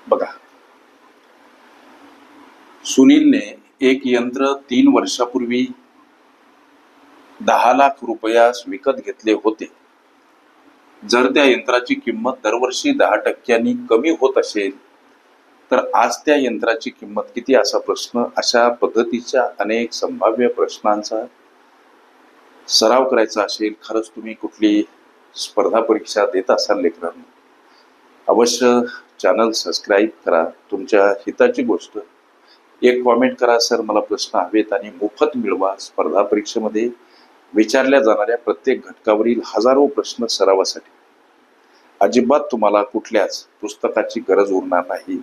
बघा, सुनीलने एक यंत्र 3 वर्षापूर्वी 10 लाख रुपयास विकत घेतले होते. जर त्या यंत्राची किंमत दरवर्षी 10% कमी होत असेल तर आज त्या यंत्राची किंमत किती, असा प्रश्न. अशा पद्धतीच्या अनेक संभाव्य प्रश्नांचा सराव करायचा असेल, खरंच तुम्ही कुठली स्पर्धा परीक्षा देत असाल लेकरांनो, अवश्य चॅनल सबस्क्राईब करा. तुमच्या हिताची गोष्ट. एक कॉमेंट करा, सर मला प्रश्न हवेत, आणि मोफत मिळवा. स्पर्धा परीक्षेमध्ये विचारल्या जाणाऱ्या प्रत्येक घटकावरील हजारो प्रश्न सरावासाठी. अजिबात तुम्हाला कुठल्याच पुस्तकाची गरज उरणार नाही,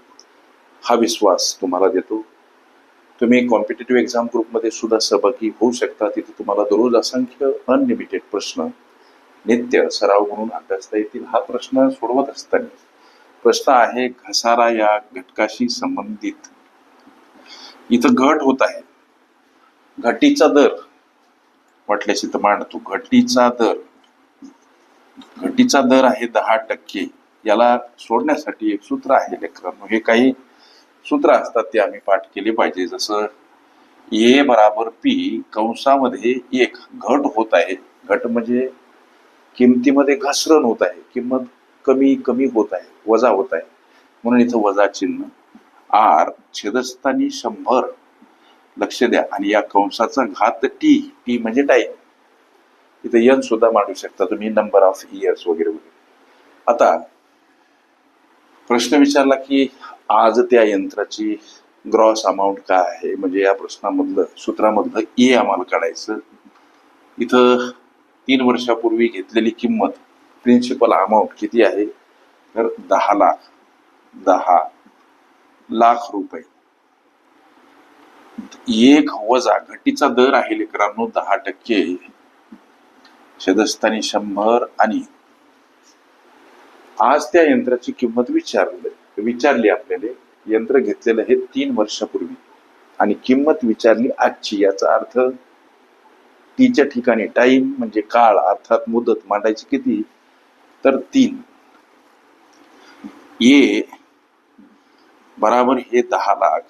हा विश्वास तुम्हाला देतो. तुम्ही कॉम्पिटेटिव्ह एक्झाम ग्रुपमध्ये सुद्धा सहभागी होऊ शकता. तिथे तुम्हाला दररोज असंख्य अनलिमिटेड प्रश्न नित्य सराव म्हणून अभ्यासता येतील. हा प्रश्न सोडवत असताना प्रश्न आहे घसारा या घटकाशी संबंधित. इथं घट होत आहे. घटीचा दर वाटल्याशी तर मांडतो. घटीचा दर आहे 10%. याला सोडण्यासाठी एक सूत्र आहे लेकरांनो. हे काही सूत्र असतात ते आम्ही पाठ केले पाहिजे. जसं ए बराबर पी कंसामध्ये एक. घट होत आहे. घट म्हणजे किमतीमध्ये घसरण होत आहे. किंमत कमी कमी होत आहे, वजा होत आहे, म्हणून इथं वजा चिन्ह. आर छेदस्थानी 100. लक्ष द्या. आणि या कंसाचा घात टी. टी म्हणजे टाईम. इथं एन सुद्धा मांडू शकता तुम्ही, नंबर ऑफ इयर्स वगैरे वगैरे. आता प्रश्न विचारला की आज त्या यंत्राची ग्रॉस अमाऊंट काय आहे, म्हणजे या प्रश्नामधलं सूत्रामधलं ए आम्हाला काढायचं. इथं 3 वर्षापूर्वी घेतलेली किंमत, प्रिन्सिपल अमाऊंट किती आहे, तर 10 लाख रुपये. एक वजा घटीचा दर आहे लेकरांनो 10%, छेदस्थानी 100. आणि आज त्या यंत्राची किंमत विचारली आपल्याला. यंत्र घेतलेलं हे 3 वर्षापूर्वी आणि किंमत विचारली आजची. याचा अर्थ टीच्या ठिकाणी टाइम म्हणजे काळ अर्थात मुदत मांडायची किती, तर 3. ए बराबर हे 10 लाख.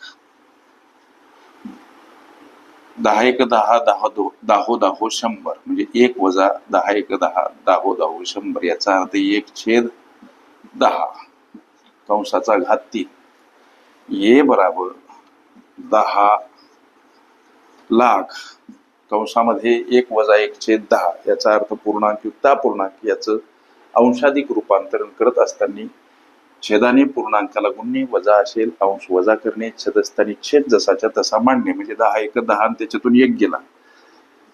10 1 10 10 2 10 10 100 म्हणजे 1 वजा 10 1 10 10 10 100. याचा अर्थ 1/10 कंसाचा घात 3. ए बराबर 10 लाख कंसामध्ये 1 वजा 1/10. याचा अर्थ पूर्णांक युक्त अपूर्णांक याचं अंशाधिक रूपांतरण करत असताना छेदाने पूर्णांकाला गुणणे, वजा असेल अंश वजा करणे, छेदस्थानी छेद जसाच्या तसा मांडणे. म्हणजे 10 1 10 आणि त्याच्यातून 1 गेला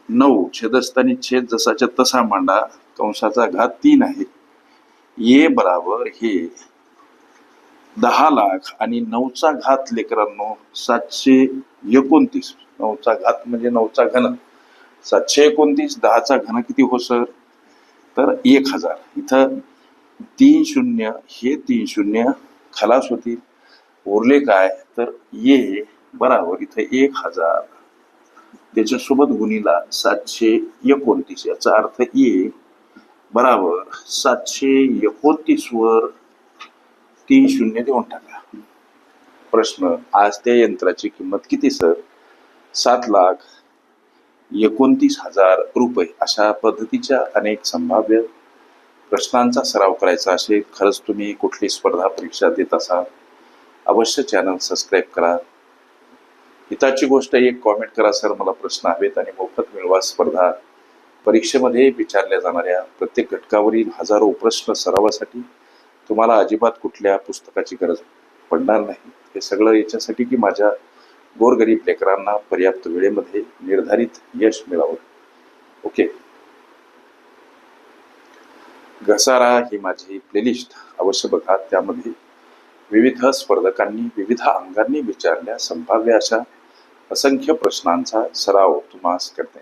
9. छेदस्थानी छेद जसाच्या तसा मांडा. कंसाचा घात 3 आहे. ए बराबर हे 10 लाख आणि 9चा घात लेकरांनो 729. 9चा घात म्हणजे 9चा घन 729. 10चा घन किती हो सर, तर 1000. इथं 3 शून्य, हे 3 शून्य खलास होतील. उरले काय, तर ए बराबर इथं 1000 त्याच्यासोबत गुणीला 729. याचा अर्थ ए बराबर 729 वर 3 शून्य देऊन टाका. प्रश्न, आज त्या यंत्राची किंमत किती सर, 7,29,000 रुपये. अशा पद्धतीच्या अनेक संभाव्य प्रश्नांचा सराव करायचा असेल, खरंच तुम्ही कुठली स्पर्धा परीक्षा देत असाल, अवश्य चॅनल सबस्क्राईब करा. हिताची गोष्ट, एक कॉमेंट करा, सर मला प्रश्न हवेत, आणि मोफत मिळवा. स्पर्धा परीक्षेमध्ये विचारल्या जाणाऱ्या प्रत्येक घटकावरील हजारो प्रश्न सरावासाठी तुम्हाला अजिबात कुठल्या पुस्तकाची गरज पडणार नाही. हे सगळं याच्यासाठी की माझ्या गोरगरीब लेकरांना पर्याप्त वेळेमध्ये निर्धारित यश मिळावं. ओके. घसारा ही माझी प्लेलिस्ट अवश्य बघा. त्यामध्ये विविध स्पर्धकांनी विविध अंगांनी विचारल्या संभाव्य अशा असंख्य प्रश्नांचा सराव तुम्हास करते.